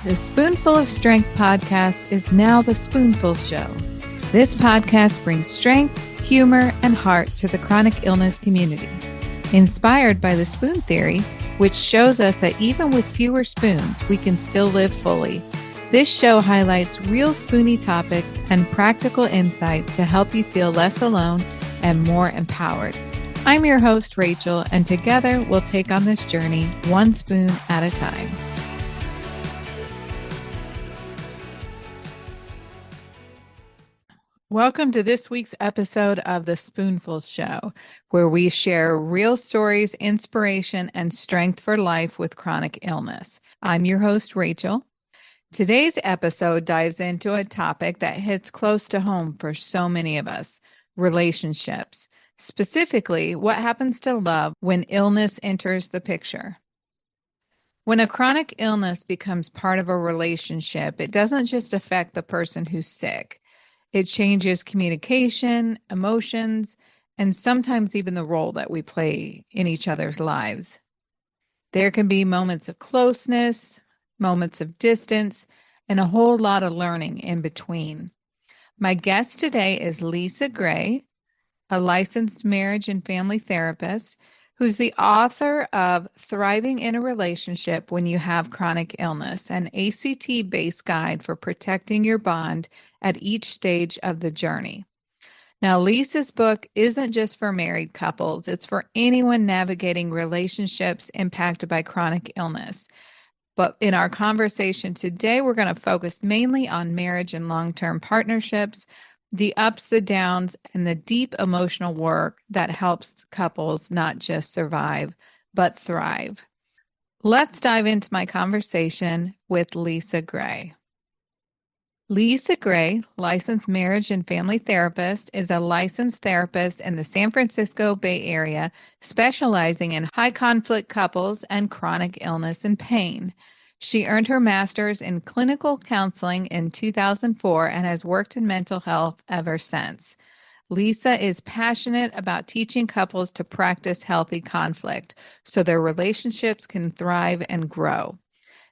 The Spoonful of Strength podcast is now the SpoonFull Show. This podcast brings strength, humor, and heart to the chronic illness community. Inspired by the spoon theory, which shows us that even with fewer spoons, we can still live fully. This show highlights real spoony topics and practical insights to help you feel less alone and more empowered. I'm your host, Rachel, and together we'll take on this journey one spoon at a time. Welcome to this week's episode of The Spoonful Show, where we share real stories, inspiration, and strength for life with chronic illness. I'm your host, Rachel. Today's episode dives into a topic that hits close to home for so many of us, relationships. Specifically, what happens to love when illness enters the picture. When a chronic illness becomes part of a relationship, it doesn't just affect the person who's sick. It changes communication, emotions, and sometimes even the role that we play in each other's lives. There can be moments of closeness, moments of distance, and a whole lot of learning in between. My guest today is Lisa Gray, a licensed marriage and family therapist who's the author of Thriving in a Relationship When You Have Chronic Illness, an ACT-based guide for protecting your bond at each stage of the journey. Now, Lisa's book isn't just for married couples. It's for anyone navigating relationships impacted by chronic illness. But in our conversation today, we're going to focus mainly on marriage and long-term partnerships, the ups, the downs, and the deep emotional work that helps couples not just survive, but thrive. Let's dive into my conversation with Lisa Gray. Lisa Gray, licensed marriage and family therapist, is a licensed therapist in the San Francisco Bay Area, specializing in high-conflict couples and chronic illness and pain. She earned her master's in clinical counseling in 2004 and has worked in mental health ever since. Lisa is passionate about teaching couples to practice healthy conflict so their relationships can thrive and grow.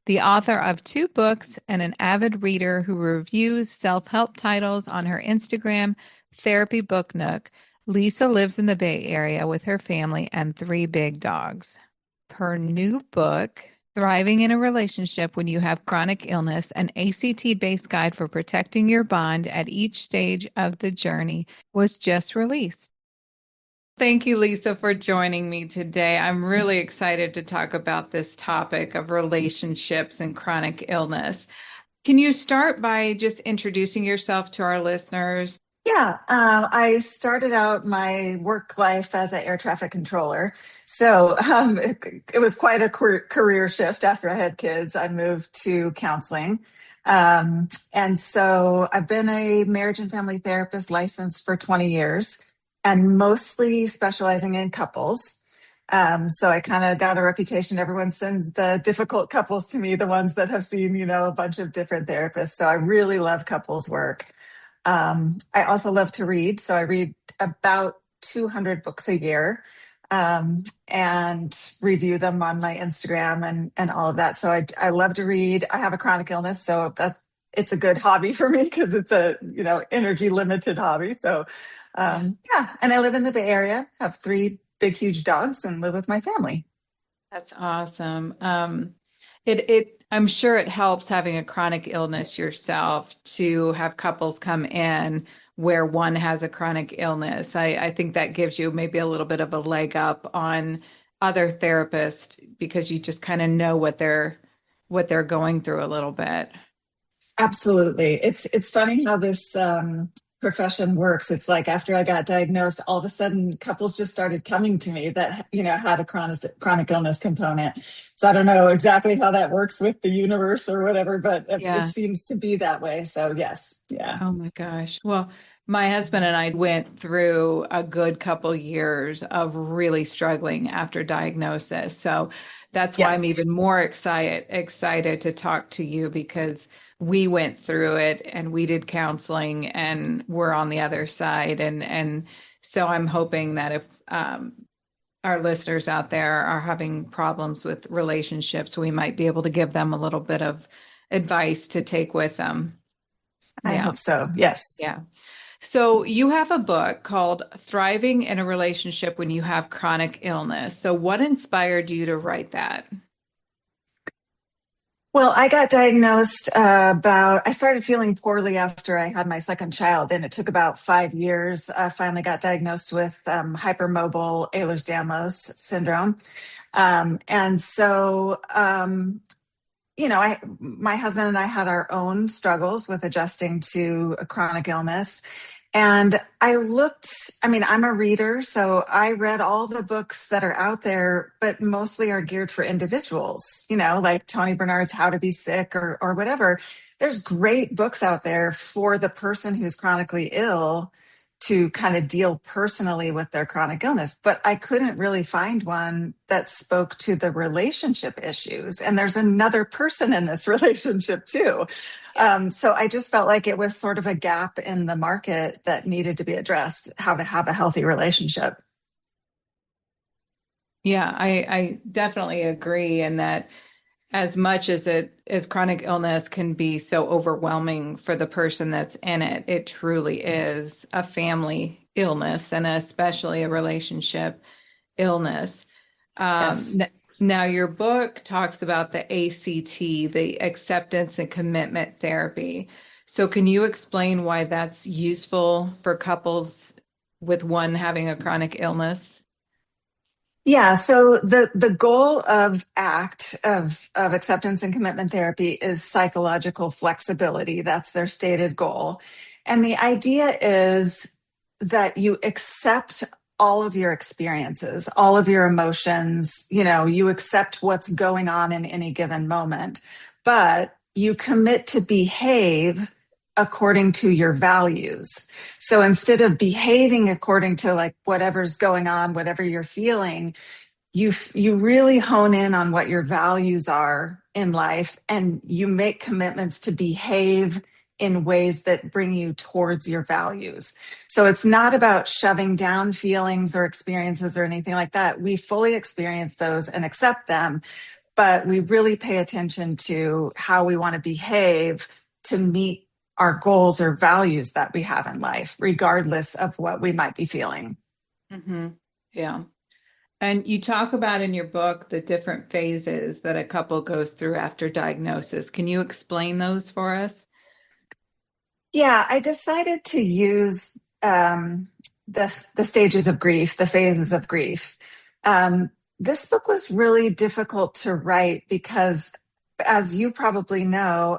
The author of 2 books and an avid reader who reviews self-help titles on her Instagram, Therapy Book Nook, Lisa lives in the Bay Area with her family and 3 big dogs. Her new book, Thriving in a Relationship When You Have Chronic Illness, an ACT-based guide for protecting your bond at each stage of the journey, was just released. Thank you, Lisa, for joining me today. I'm really excited to talk about this topic of relationships and chronic illness. Can you start by just introducing yourself to our listeners? Yeah, I started out my work life as an air traffic controller. So it was quite a career shift after I had kids. I moved to counseling. And so I've been a marriage and family therapist licensed for 20 years and mostly specializing in couples. So I kind of got a reputation. Everyone sends the difficult couples to me, the ones that have seen, a bunch of different therapists. So I really love couples work. I also love to read. So I read about 200 books a year and review them on my Instagram and all of that. So I love to read. I have a chronic illness, so it's a good hobby for me because it's a, energy limited hobby. So and I live in the Bay Area, have 3 big, huge dogs and live with my family. That's awesome. I'm sure it helps having a chronic illness yourself to have couples come in where one has a chronic illness. I think that gives you maybe a little bit of a leg up on other therapists because you just kind of know what they're going through a little bit. Absolutely. It's funny how this profession works. It's like after I got diagnosed, all of a sudden couples just started coming to me that, had a chronic illness component. So I don't know exactly how that works with the universe or whatever, but it seems to be that way. So yes. Yeah. Oh my gosh. Well, my husband and I went through a good couple years of really struggling after diagnosis. So that's why I'm even more excited to talk to you because we went through it and we did counseling and we're on the other side. And so I'm hoping that if our listeners out there are having problems with relationships, we might be able to give them a little bit of advice to take with them. I Yeah. hope so. Yes. Yeah. So you have a book called Thriving in a Relationship When You Have Chronic Illness. So what inspired you to write that? Well, I got diagnosed I started feeling poorly after I had my second child, and it took about 5 years. I finally got diagnosed with hypermobile Ehlers-Danlos syndrome. And so, my husband and I had our own struggles with adjusting to a chronic illness. And I'm a reader, so I read all the books that are out there, but mostly are geared for individuals, like Tony Bernard's How to Be Sick or whatever. There's great books out there for the person who's chronically ill to kind of deal personally with their chronic illness. But I couldn't really find one that spoke to the relationship issues. And there's another person in this relationship too. So I just felt like it was sort of a gap in the market that needed to be addressed, how to have a healthy relationship. Yeah, I definitely agree in that as much as chronic illness can be so overwhelming for the person that's in it, it truly is a family illness and especially a relationship illness. Yes. Now, your book talks about the ACT, the acceptance and commitment therapy. So, can you explain why that's useful for couples with one having a chronic illness? Yeah, so the goal of ACT of acceptance and commitment therapy is psychological flexibility. That's their stated goal. And the idea is that you accept all of your experiences, all of your emotions, you accept what's going on in any given moment, but you commit to behave according to your values. So instead of behaving according to like whatever's going on, whatever you're feeling, you really hone in on what your values are in life, and you make commitments to behave in ways that bring you towards your values. So it's not about shoving down feelings or experiences or anything like that. We fully experience those and accept them, but we really pay attention to how we want to behave to meet our goals or values that we have in life, regardless of what we might be feeling. Hmm. Yeah. And you talk about in your book the different phases that a couple goes through after diagnosis. Can you explain those for us? Yeah, I decided to use the stages of grief, the phases of grief. This book was really difficult to write because, as you probably know,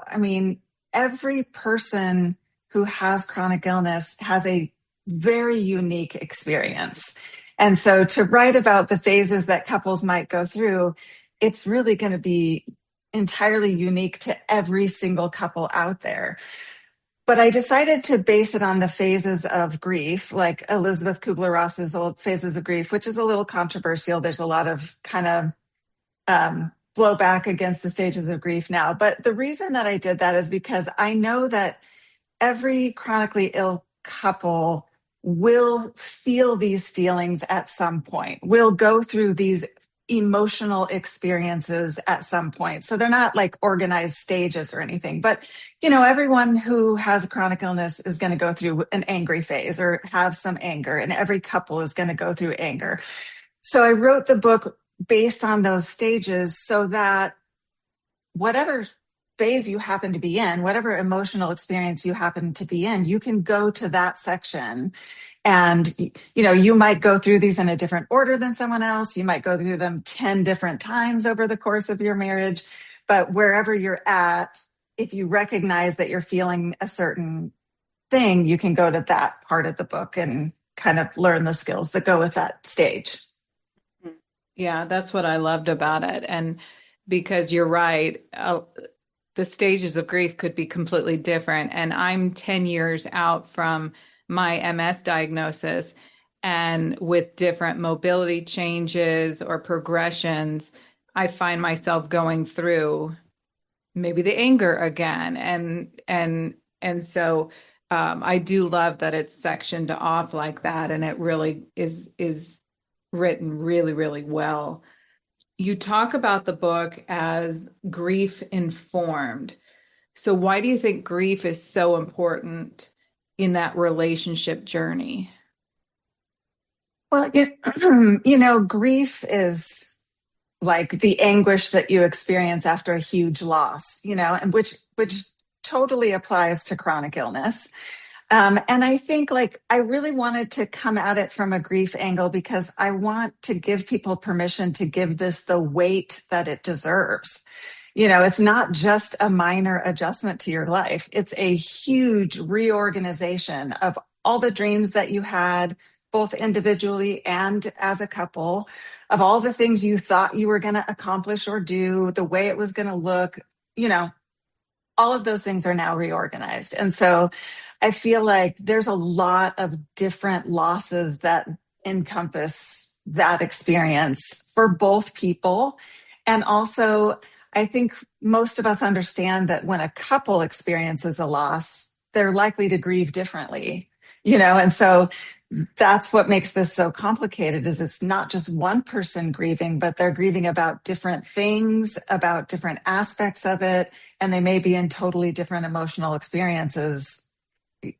every person who has chronic illness has a very unique experience. And so to write about the phases that couples might go through, it's really going to be entirely unique to every single couple out there. But I decided to base it on the phases of grief, like Elizabeth Kubler-Ross's old phases of grief, which is a little controversial. There's a lot of kind of blowback against the stages of grief now. But the reason that I did that is because I know that every chronically ill couple will feel these feelings at some point, will go through these emotional experiences at some point. So they're not like organized stages or anything. But, everyone who has a chronic illness is going to go through an angry phase or have some anger, and every couple is going to go through anger. So I wrote the book based on those stages so that whatever phase you happen to be in, whatever emotional experience you happen to be in, you can go to that section. And, you might go through these in a different order than someone else. You might go through them 10 different times over the course of your marriage. But wherever you're at, if you recognize that you're feeling a certain thing, you can go to that part of the book and kind of learn the skills that go with that stage. Yeah, that's what I loved about it. And because you're right, the stages of grief could be completely different. And I'm 10 years out from my MS diagnosis. And with different mobility changes or progressions, I find myself going through maybe the anger again. And so I do love that it's sectioned off like that. And it really is written really, really well. You talk about the book as grief informed. So why do you think grief is so important in that relationship journey? Well, grief is like the anguish that you experience after a huge loss, and which totally applies to chronic illness. And I think like I really wanted to come at it from a grief angle because I want to give people permission to give this the weight that it deserves. It's not just a minor adjustment to your life, it's a huge reorganization of all the dreams that you had, both individually and as a couple, of all the things you thought you were going to accomplish or do, the way it was going to look. You know, all of those things are now reorganized. And so I feel like there's a lot of different losses that encompass that experience for both people. And also, I think most of us understand that when a couple experiences a loss, they're likely to grieve differently, and so that's what makes this so complicated is it's not just one person grieving, but they're grieving about different things, about different aspects of it, and they may be in totally different emotional experiences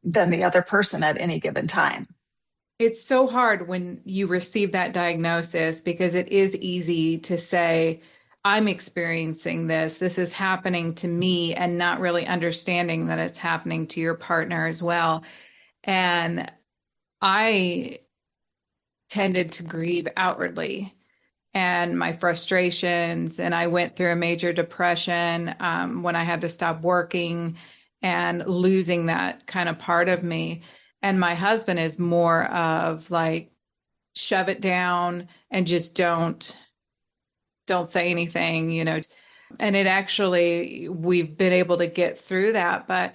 than the other person at any given time. It's so hard when you receive that diagnosis because it is easy to say, I'm experiencing this. This is happening to me, and not really understanding that it's happening to your partner as well. And I tended to grieve outwardly and my frustrations. And I went through a major depression when I had to stop working and losing that kind of part of me. And my husband is more of like, shove it down and just don't say anything. And it actually, we've been able to get through that. But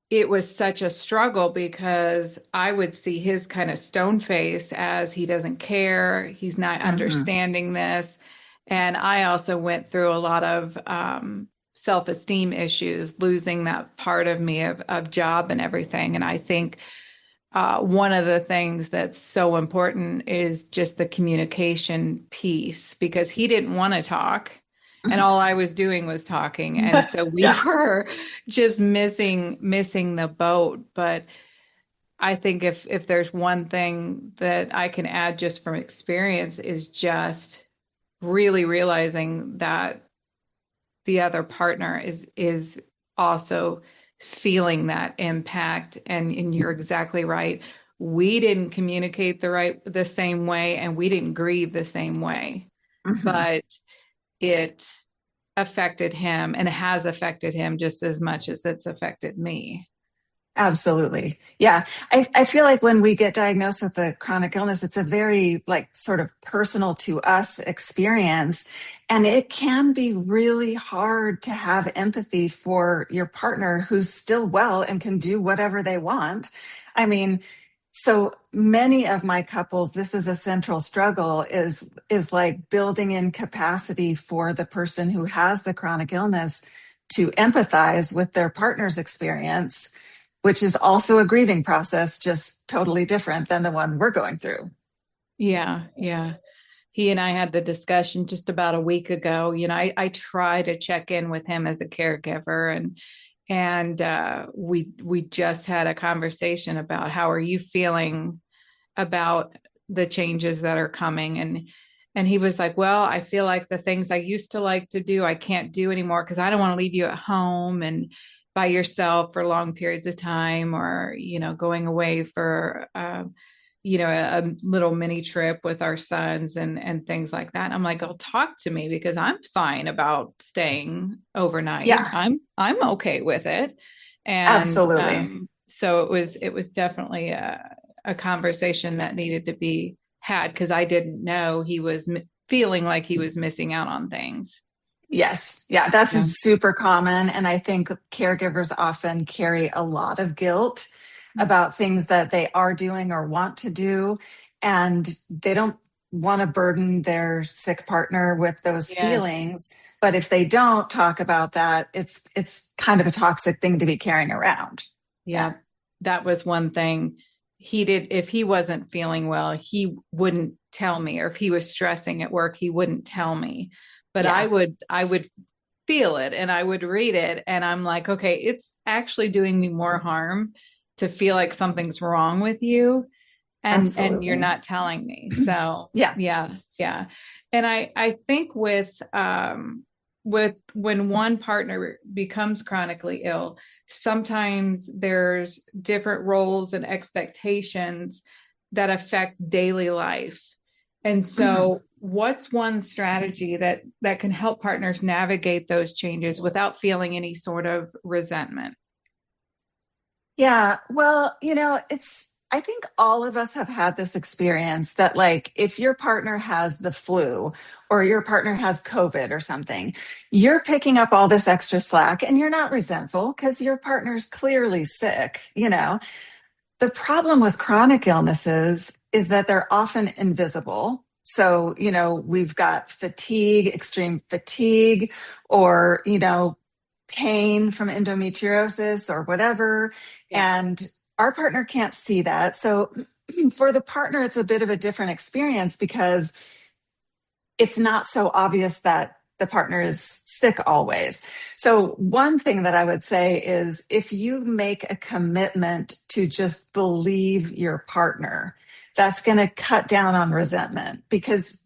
it was such a struggle because I would see his kind of stone face as he doesn't care. He's not Mhm. understanding this. And I also went through a lot of self-esteem issues, losing that part of me of job and everything. And I think one of the things that's so important is just the communication piece because he didn't want to talk. And all I was doing was talking. And so we Yeah. were just missing the boat. But I think if there's one thing that I can add just from experience is just really realizing that the other partner is also feeling that impact. And you're exactly right. We didn't communicate the same way, and we didn't grieve the same way, Mhm. but it affected him, and it has affected him just as much as it's affected me. Absolutely. Yeah. I feel like when we get diagnosed with a chronic illness, it's a very like sort of personal to us experience. And it can be really hard to have empathy for your partner who's still well and can do whatever they want. I mean, so many of my couples, this is a central struggle is like building in capacity for the person who has the chronic illness to empathize with their partner's experience, which is also a grieving process, just totally different than the one we're going through. Yeah, yeah. He and I had the discussion just about a week ago. I try to check in with him as a caregiver, and we just had a conversation about how are you feeling about the changes that are coming. And he was like, well, I feel like the things I used to like to do I can't do anymore because I don't want to leave you at home and by yourself for long periods of time, or going away for a little mini trip with our sons and things like that. And I'm like, oh, talk to me because I'm fine about staying overnight. Yeah, I'm okay with it. And absolutely. so it was definitely a conversation that needed to be had because I didn't know he was feeling like he was missing out on things. Yes. Yeah, that's Yeah. super common. And I think caregivers often carry a lot of guilt about things that they are doing or want to do. And they don't want to burden their sick partner with those Yes. feelings. But if they don't talk about that, it's kind of a toxic thing to be carrying around. Yeah. Yeah. That was one thing he did. If he wasn't feeling well, he wouldn't tell me, or if he was stressing at work, he wouldn't tell me. But I Yeah. would feel it and I would read it. And I'm like, okay, it's actually doing me more harm to feel like something's wrong with you and you're Absolutely. not telling me. So Yeah. yeah, yeah. And I think with when one partner becomes chronically ill, sometimes there's different roles and expectations that affect daily life. And Mhm. so what's one strategy that can help partners navigate those changes without feeling any sort of resentment? Yeah. Well, I think all of us have had this experience that, like, if your partner has the flu or your partner has COVID or something, you're picking up all this extra slack and you're not resentful because your partner's clearly sick. The problem with chronic illnesses is that they're often invisible. So, we've got fatigue, extreme fatigue, or, pain from endometriosis or whatever. Yeah. And our partner can't see that. So, for the partner, it's a bit of a different experience because it's not so obvious that the partner is sick always. So, one thing that I would say is if you make a commitment to just believe your partner, that's going to cut down on resentment because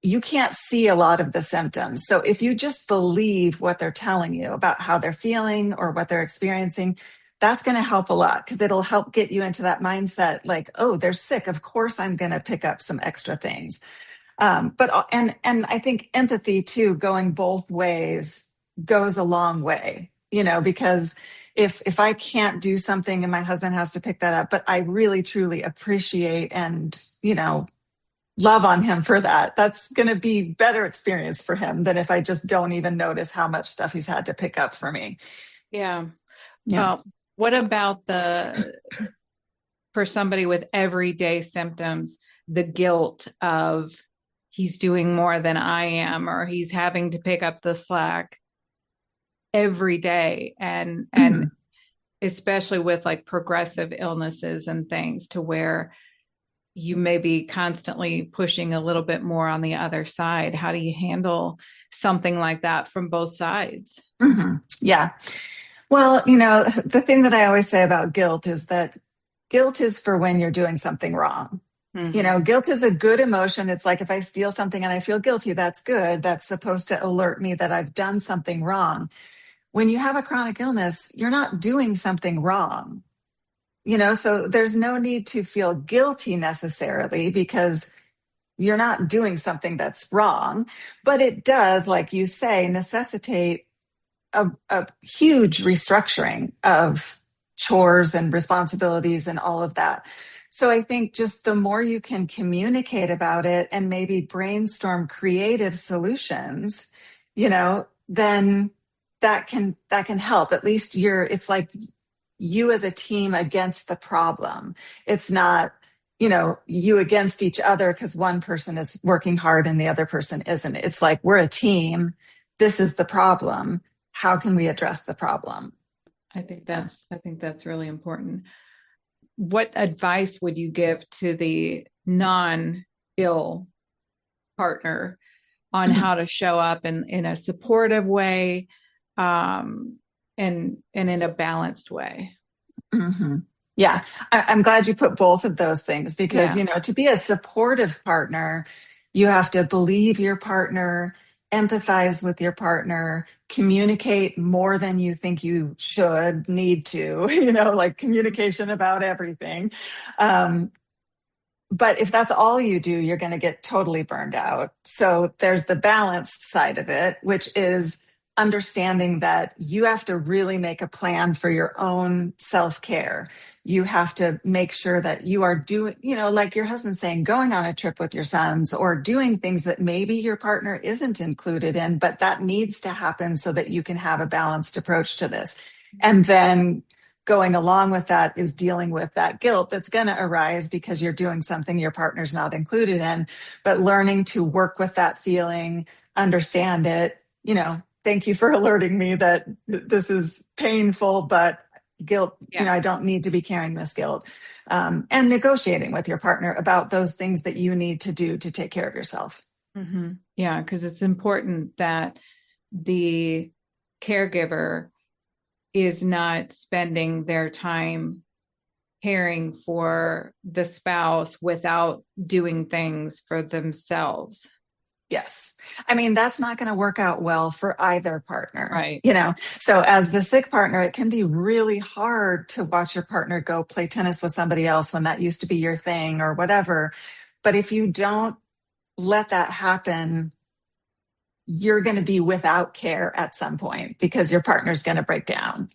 you can't see a lot of the symptoms. So, if you just believe what they're telling you about how they're feeling or what they're experiencing, that's going to help a lot because it'll help get you into that mindset like, oh, they're sick. Of course, I'm going to pick up some extra things. But I think empathy too, going both ways, goes a long way. Because if I can't do something and my husband has to pick that up, but I really truly appreciate and love on him for that, that's going to be better experience for him than if I just don't even notice how much stuff he's had to pick up for me. Yeah. Yeah. Uh, what about for somebody with everyday symptoms, the guilt of he's doing more than I am, or he's having to pick up the slack every day, and Mhm. especially with like progressive illnesses and things to where you may be constantly pushing a little bit more on the other side. How do you handle something like that from both sides? Mhm. Yeah. Well, the thing that I always say about guilt is that guilt is for when you're doing something wrong. Mm-hmm. Guilt is a good emotion. It's like if I steal something and I feel guilty, that's good. That's supposed to alert me that I've done something wrong. When you have a chronic illness, you're not doing something wrong. So there's no need to feel guilty necessarily because you're not doing something that's wrong. But it does, like you say, necessitate a huge restructuring of chores and responsibilities and all of that. So I think just the more you can communicate about it and maybe brainstorm creative solutions, then that can help. At least it's like you as a team against the problem. It's not, you against each other because one person is working hard and the other person isn't. It's like we're a team. This is the problem. How can we address the problem? Yeah. I think that's really important. What advice would you give to the non-ill partner on Mhm. how to show up in a supportive way, um, and in a balanced way? Mhm. Yeah, I'm glad you put both of those things because, Yeah. to be a supportive partner, you have to believe your partner, empathize with your partner, communicate more than you think you should, need to, like communication about everything. Um, but if that's all you do, you're going to get totally burned out. So there's the balanced side of it, which is understanding that you have to really make a plan for your own self care. You have to make sure that you are doing, like your husband's saying, going on a trip with your sons or doing things that maybe your partner isn't included in, but that needs to happen so that you can have a balanced approach to this. And then going along with that is dealing with that guilt that's going to arise because you're doing something your partner's not included in, but learning to work with that feeling, understand it, thank you for alerting me that this is painful, but guilt, Yeah. I don't need to be carrying this guilt. And negotiating with your partner about those things that you need to do to take care of yourself. Yeah, because it's important that the caregiver is not spending their time caring for the spouse without doing things for themselves. Yes. I mean, that's not going to work out well for either partner, Right. So as the sick partner, it can be really hard to watch your partner go play tennis with somebody else when that used to be your thing or whatever. But if you don't let that happen, you're going to be without care at some point because your partner's going to break down.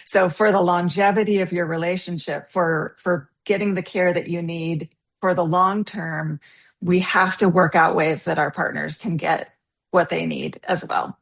So for the longevity of your relationship, for getting the care that you need for the long term, we have to work out ways that our partners can get what they need as well.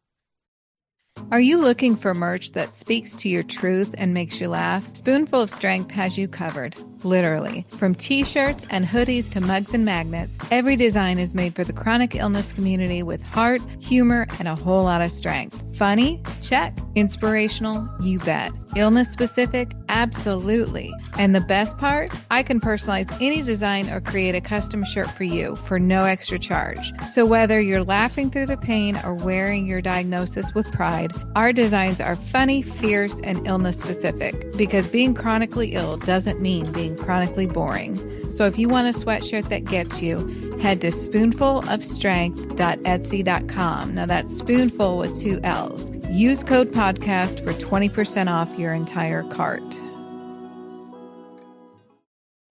Are you looking for merch that speaks to your truth and makes you laugh? Spoonful of Strength has you covered, literally. From t-shirts and hoodies to mugs and magnets, every design is made for the chronic illness community with heart, humor, and a whole lot of strength. Funny? Check. Inspirational? You bet. Illness specific? Absolutely. And the best part? I can personalize any design or create a custom shirt for you for no extra charge. So whether you're laughing through the pain or wearing your diagnosis with pride, our designs are funny, fierce, and illness specific because being chronically ill doesn't mean being chronically boring. So if you want a sweatshirt that gets you, head to spoonfulofstrength.etsy.com. Now that's spoonful with 2 L's. Use code podcast for 20% off your entire cart.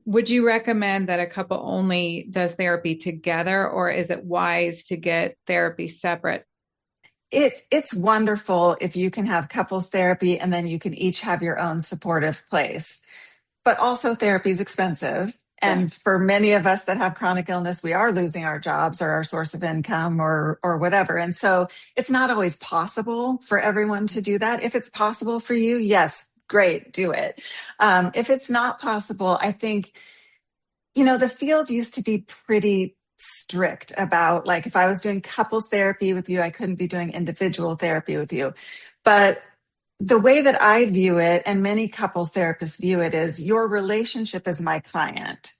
Would you recommend that a couple only does therapy together, or is it wise to get therapy separate? It's wonderful if you can have couples therapy and then you can each have your own supportive place. But also therapy is expensive. And for many of us that have chronic illness, we are losing our jobs or our source of income or whatever. And so it's not always possible for everyone to do that. If it's possible for you, yes, great, do it. If it's not possible, I think, the field used to be pretty strict about, like, if I was doing couples therapy with you, I couldn't be doing individual therapy with you. But the way that I view it, and many couples therapists view it, is your relationship is my client.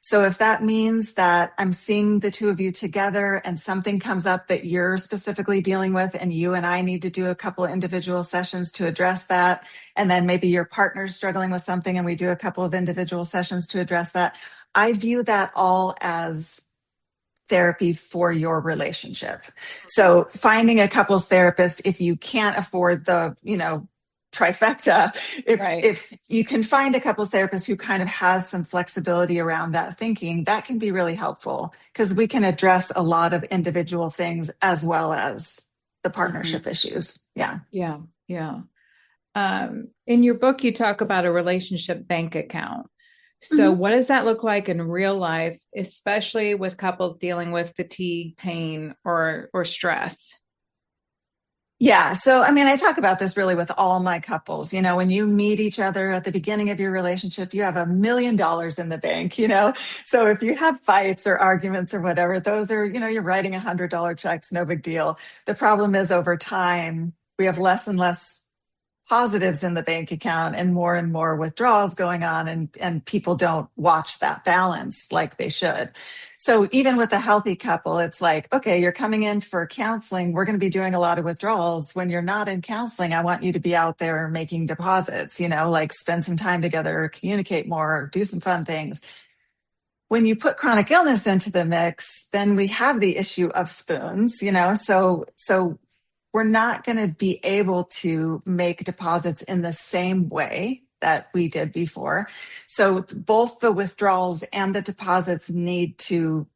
So if that means that I'm seeing the two of you together and something comes up that you're specifically dealing with, and you and I need to do a couple of individual sessions to address that, and then maybe your partner's struggling with something and we do a couple of individual sessions to address that, I view that all as therapy for your relationship. So finding a couples therapist, if you can't afford the, trifecta, if you can find a couples therapist who kind of has some flexibility around that thinking, that can be really helpful because we can address a lot of individual things as well as the partnership issues. Yeah. In your book, you talk about a relationship bank account. So what does that look like in real life, especially with couples dealing with fatigue, pain, or stress? Yeah. So, I talk about this really with all my couples. When you meet each other at the beginning of your relationship, you have $1 million in the bank, So if you have fights or arguments or whatever, those are, you're writing $100 checks, no big deal. The problem is over time, we have less and less positives in the bank account and more withdrawals going on, and people don't watch that balance like they should. So even with a healthy couple, it's like, okay, you're coming in for counseling, we're going to be doing a lot of withdrawals. When you're not in counseling, I want you to be out there making deposits, like spend some time together, communicate more, do some fun things. When you put chronic illness into the mix, then we have the issue of spoons, so we're not going to be able to make deposits in the same way that we did before. So both the withdrawals and the deposits need to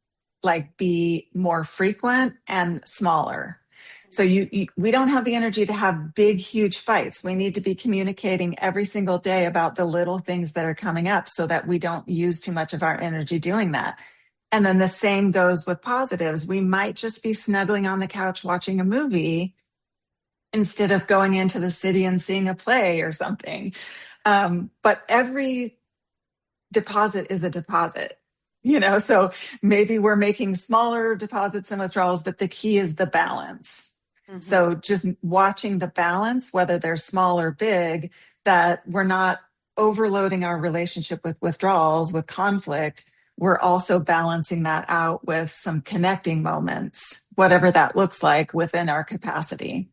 be more frequent and smaller. So we don't have the energy to have big, huge fights. We need to be communicating every single day about the little things that are coming up so that we don't use too much of our energy doing that. And then the same goes with positives. We might just be snuggling on the couch watching a movie instead of going into the city and seeing a play or something. But every deposit is a deposit, so maybe we're making smaller deposits and withdrawals, but the key is the balance. So just watching the balance, whether they're small or big, that we're not overloading our relationship with withdrawals, with conflict. We're also balancing that out with some connecting moments, whatever that looks like within our capacity.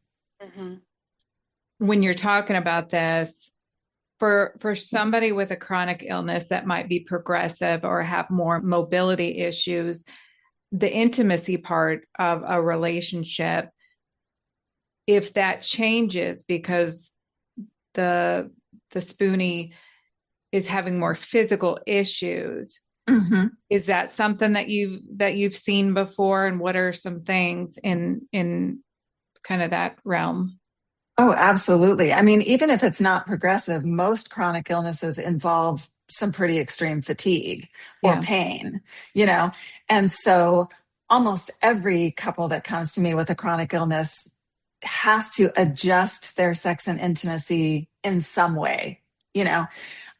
when you're talking about this, for somebody with a chronic illness that might be progressive or have more mobility issues, the intimacy part of a relationship, if that changes because the the spoonie is having more physical issues, Mhm. is that something that you've seen before, and what are some things in kind of that realm? Oh, absolutely. I mean, even if it's not progressive, most chronic illnesses involve some pretty extreme fatigue or Yeah. pain, you know? And so almost every couple that comes to me with a chronic illness has to adjust their sex and intimacy in some way, you know?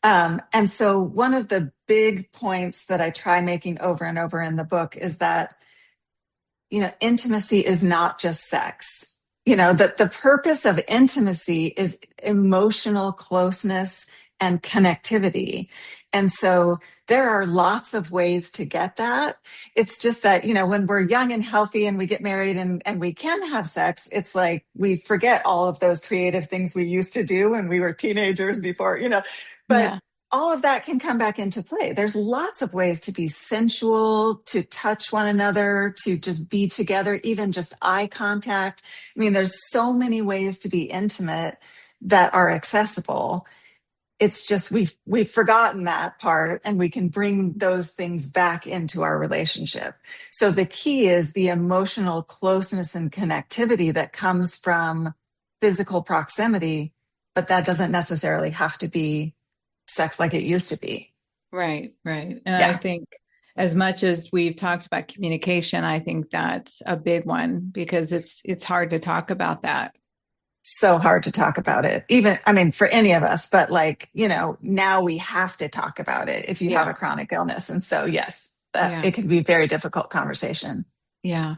And so one of the big points that I try making over and over in the book is that intimacy is not just sex. That the purpose of intimacy is emotional closeness and connectivity. And so there are lots of ways to get that. It's just that, when we're young and healthy and we get married and we can have sex, it's like we forget all of those creative things we used to do when we were teenagers before. But Yeah. all of that can come back into play. There's lots of ways to be sensual, to touch one another, to just be together, even just eye contact. I mean, there's so many ways to be intimate that are accessible. It's just we've forgotten that part, and we can bring those things back into our relationship. So the key is the emotional closeness and connectivity that comes from physical proximity, but that doesn't necessarily have to be sex like it used to be. Right, right. And I Yeah. think as much as we've talked about communication, I think that's a big one because it's hard to talk about that. So hard to talk about it. Even, I mean, for any of us, but like, now we have to talk about it if you have Yeah. a chronic illness. And so, yes, that Yeah. it can be a very difficult conversation. Yeah.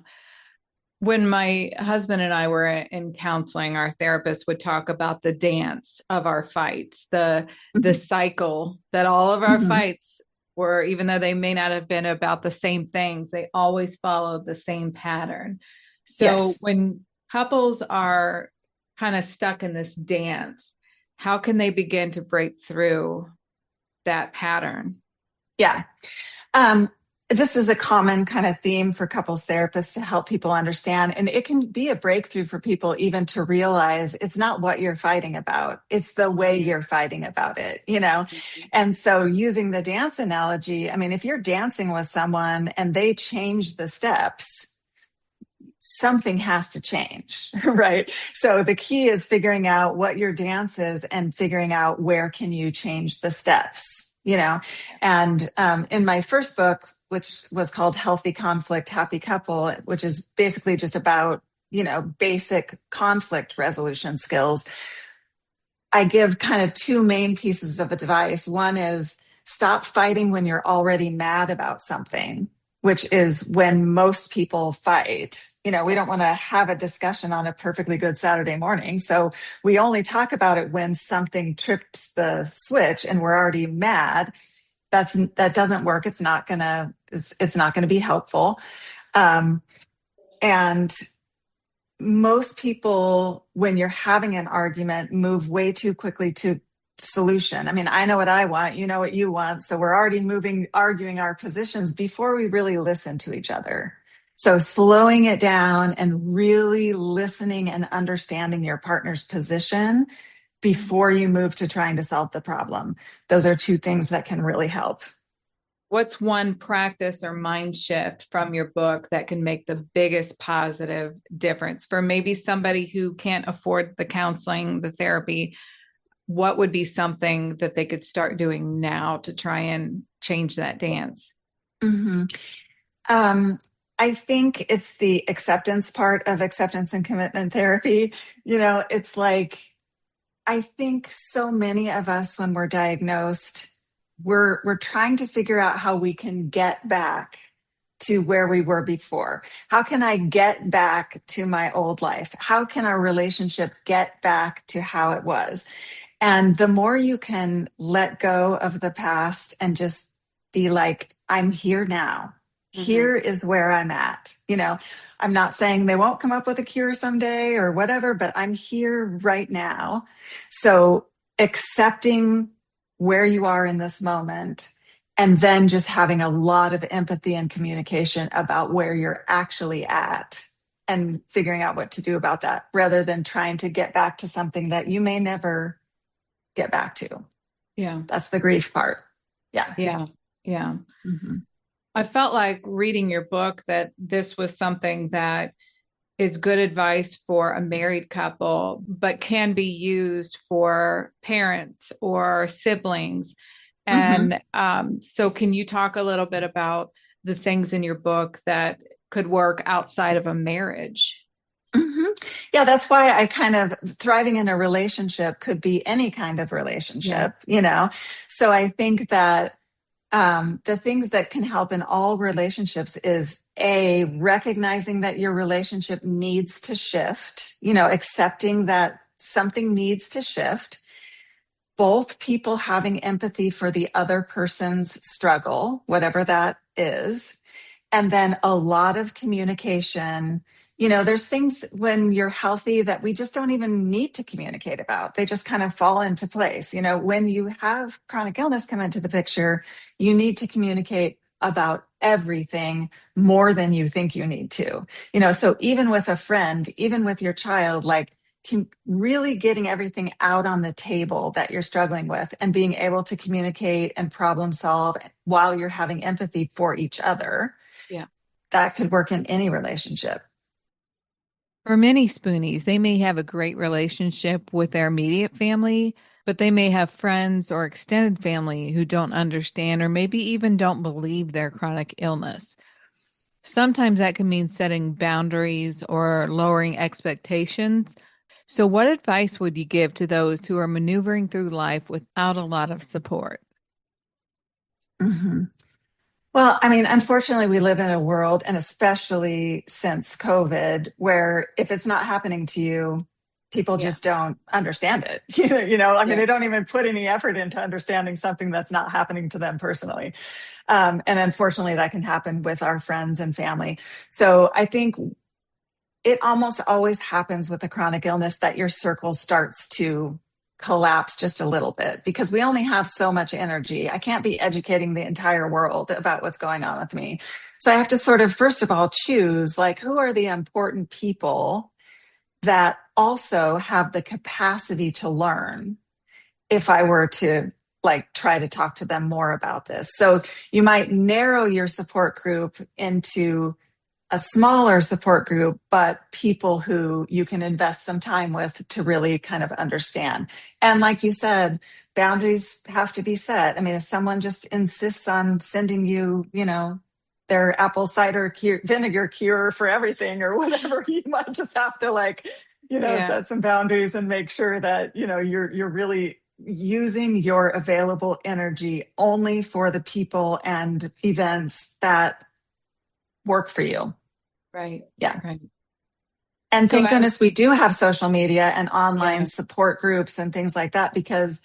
When my husband and I were in counseling, our therapist would talk about the dance of our fights, the Mhm. cycle that all of our Mhm. fights were, even though they may not have been about the same things, they always followed the same pattern. So Yes. when couples are kind of stuck in this dance, how can they begin to break through that pattern? Yeah. Um, this is a common kind of theme for couples therapists to help people understand. And it can be a breakthrough for people even to realize it's not what you're fighting about, it's the way you're fighting about it. And so, using the dance analogy, I mean, if you're dancing with someone and they change the steps, something has to change, right? So the key is figuring out what your dance is and figuring out where can you change the steps. And in my first book, which was called Healthy Conflict, Happy Couple, which is basically just about basic conflict resolution skills, I give kind of two main pieces of advice. One is stop fighting when you're already mad about something, which is when most people fight. We Yeah. don't want to have a discussion on a perfectly good Saturday morning. So we only talk about it when something trips the switch and we're already mad. That doesn't work. It's not gonna be helpful. Um, and most people, when you're having an argument, move way too quickly to solution. I mean, I know what I want, you know what you want. So we're already arguing our positions before we really listen to each other. So slowing it down and really listening and understanding your partner's position before you move to trying to solve the problem. Those are two things that can really help. What's one practice or mind shift from your book that can make the biggest positive difference for maybe somebody who can't afford the counseling, the therapy? What would be something that they could start doing now to try and change that dance? hmm Um, I think it's the acceptance part of acceptance and commitment therapy. It's like, I think so many of us, when we're diagnosed, we're trying to figure out how we can get back to where we were before. How can I get back to my old life? How can our relationship get back to how it was? And the more you can let go of the past and just be like, I'm here now. Here is where I'm at. I'm not saying they won't come up with a cure someday or whatever, but I'm here right now. So accepting where you are in this moment, and then just having a lot of empathy and communication about where you're actually at and figuring out what to do about that rather than trying to get back to something that you may never get back to. Yeah. That's the grief part. Yeah. Yeah. Yeah. Mm-hmm. I felt like reading your book that this was something that is good advice for a married couple, but can be used for parents or siblings. Mm-hmm. And so, can you talk a little bit about the things in your book that could work outside of a marriage? Mm-hmm. Yeah, that's why I kind of thriving in a relationship could be any kind of Yeah. relationship. So I think that the things that can help in all relationships is recognizing that your relationship needs to shift, accepting that something needs to shift, both people having empathy for the other person's struggle, whatever that is, and then a lot of communication. There's things when you're healthy that we just don't even need to communicate about. They just kind of fall into place. When you have chronic illness come into the picture, you need to communicate about everything more than you think you need to. So even with a friend, even with your child, like really getting everything out on the table that you're struggling with and being able to communicate and problem solve while you're having empathy for each other, Yeah. that could work in any relationship. For many spoonies, they may have a great relationship with their immediate family, but they may have friends or extended family who don't understand or maybe even don't believe their chronic illness. Sometimes that can mean setting boundaries or lowering expectations. So, what advice would you give to those who are maneuvering through life without a lot of support? Mm-hmm. Well, I mean, unfortunately, we live in a world, and especially since COVID, where if it's not happening to you, people Yeah. just don't understand it. I mean, Yeah. they don't even put any effort into understanding something that's not happening to them personally. And unfortunately, that can happen with our friends and family. So I think it almost always happens with a chronic illness that your circle starts to collapse just a little bit because we only have so much energy. I can't be educating the entire world about what's going on with me. So I have to sort of, first of all, choose like who are the important people that also have the capacity to learn if I were to like try to talk to them more about this. So you might narrow your support group into a smaller support group, but people who you can invest some time with to really kind of understand. And like you said, boundaries have to be set. I mean, if someone just insists on sending you, their apple cider vinegar cure for everything or whatever, you might just have to Yeah. set some boundaries and make sure that, you're really using your available energy only for the people and events that work for you. Right. Yeah. Right. And So, thank goodness we do have social media and online yeah. support groups and things like that, because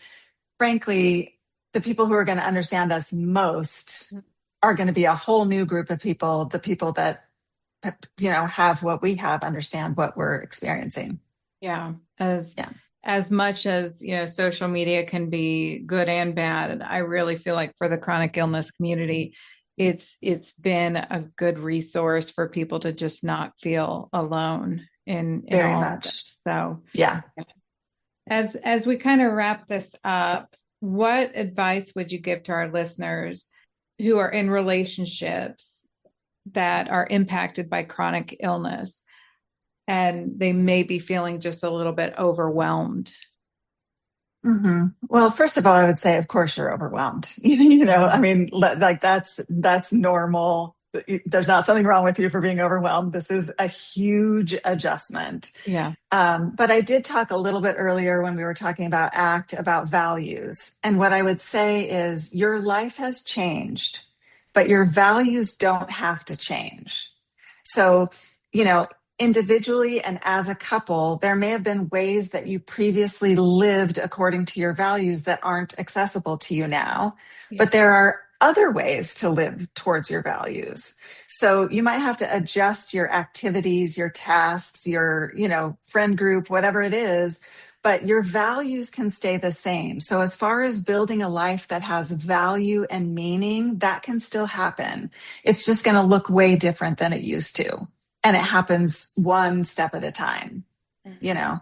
frankly, the people who are going to understand us most are going to be a whole new group of people, the people that, have what we have, understand what we're experiencing. Yeah. As Yeah. as much as, social media can be good and bad, and I really feel like for the chronic illness community, it's been a good resource for people to just not feel alone in Very all of much. this. So, Yeah. as we kind of wrap this up, what advice would you give to our listeners who are in relationships that are impacted by chronic illness and they may be feeling just a little bit overwhelmed? Hmm. Well, first of all, I would say, of course, you're overwhelmed. I Mhm. mean, like that's normal. There's not something wrong with you for being overwhelmed. This is a huge adjustment. Yeah. But I did talk a little bit earlier when we were talking about ACT about values. And what I would say is your life has changed, but your values don't have to change. So, you know, individually and as a couple, there may have been ways that you previously lived according to your values that aren't accessible to you now. Yeah. But there are other ways to live towards your values. So you might have to adjust your activities, your tasks, your, friend group, whatever it is, but your values can stay the same. So as far as building a life that has value and meaning, that can still happen. It's just going to look way different than it used to. And it happens one step at a time, you know?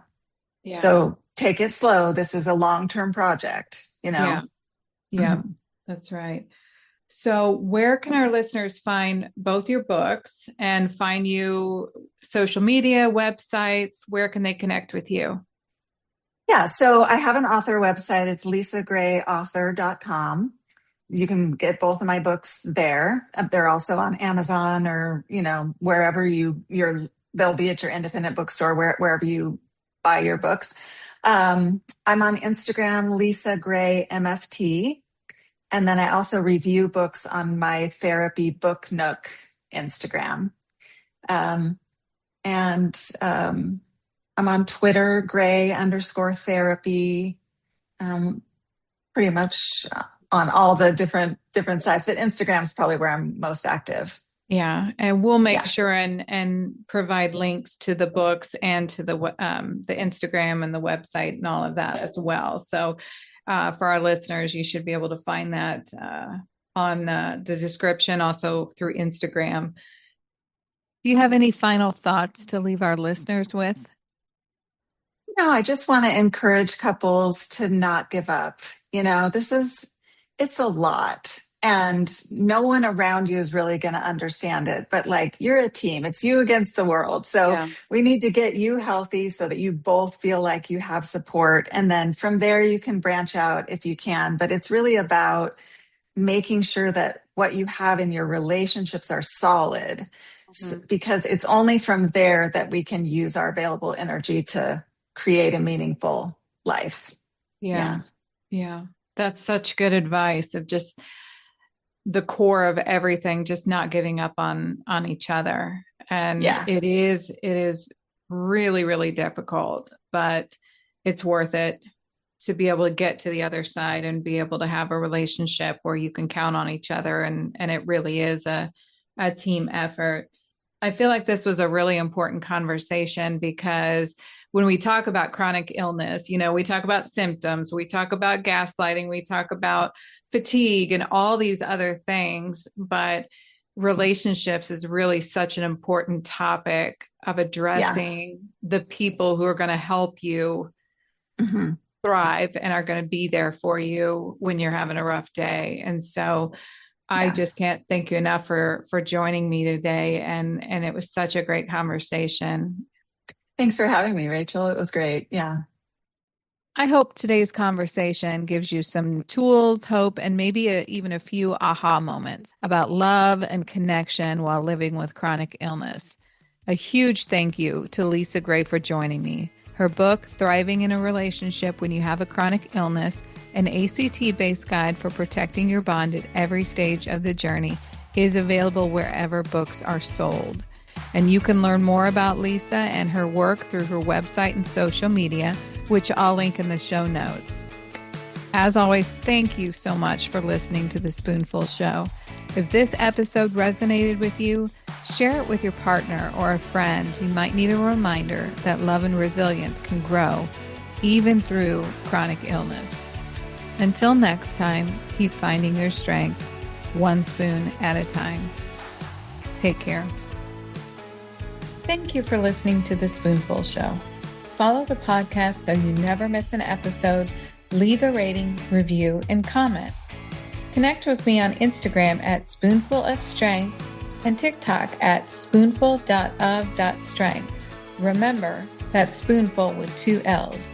Yeah. So take it slow. This is a long-term project, Yeah. Mhm. That's right. So where can our listeners find both your books and find you social media, websites? Where can they connect with you? Yeah, so I have an author website. It's lisagraymft.com. You can get both of my books there. They're also on Amazon or, wherever they'll be at your independent bookstore, wherever you buy your books. I'm on Instagram, lisagraymft. And then I also review books on my Therapy Book Nook Instagram. And I'm on Twitter, gray_therapy, pretty much on all the different sites. But Instagram is probably where I'm most active. Yeah, and we'll make sure and provide links to the books and to the Instagram and the website and all of that as well. So for our listeners, you should be able to find that on the description, also through Instagram. Do you have any final thoughts to leave our listeners with? No, I just want to encourage couples to not give up. It's a lot. And no one around you is really going to understand it. But like, you're a team, it's you against the world. So we need to get you healthy so that you both feel like you have support. And then from there, you can branch out if you can. But it's really about making sure that what you have in your relationships are solid, because it's only from there that we can use our available energy to create a meaningful life. Yeah. That's such good advice of just the core of everything, just not giving up on each other. And it is really, really difficult, but it's worth it to be able to get to the other side and be able to have a relationship where you can count on each other. And it really is a team effort. I feel like this was a really important conversation because when we talk about chronic illness, we talk about symptoms, we talk about gaslighting, we talk about fatigue and all these other things, but relationships is really such an important topic of addressing the people who are going to help you thrive and are going to be there for you when you're having a rough day. And so I just can't thank you enough for joining me today. And it was such a great conversation. Thanks for having me, Rachel. It was great. Yeah. I hope today's conversation gives you some tools, hope, and maybe even a few aha moments about love and connection while living with chronic illness. A huge thank you to Lisa Gray for joining me. Her book, Thriving in a Relationship When You Have a Chronic Illness, an ACT-based guide for protecting your bond at every stage of the journey, is available wherever books are sold. And you can learn more about Lisa and her work through her website and social media, which I'll link in the show notes. As always, thank you so much for listening to the SpoonFull Show. If this episode resonated with you, share it with your partner or a friend who might need a reminder that love and resilience can grow even through chronic illness. Until next time, keep finding your strength one spoon at a time. Take care. Thank you for listening to The SpoonFull Show. Follow the podcast so you never miss an episode. Leave a rating, review, and comment. Connect with me on Instagram at spoonfulofstrength and TikTok at spoonful.of.strength. Remember, that's spoonful with 2 L's.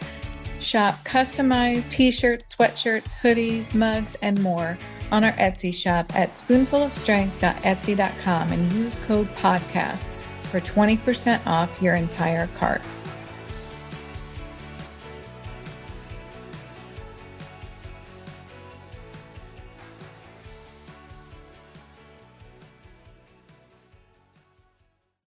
Shop customized t-shirts, sweatshirts, hoodies, mugs, and more on our Etsy shop at spoonfulofstrength.etsy.com and use code PODCAST for 20% off your entire cart.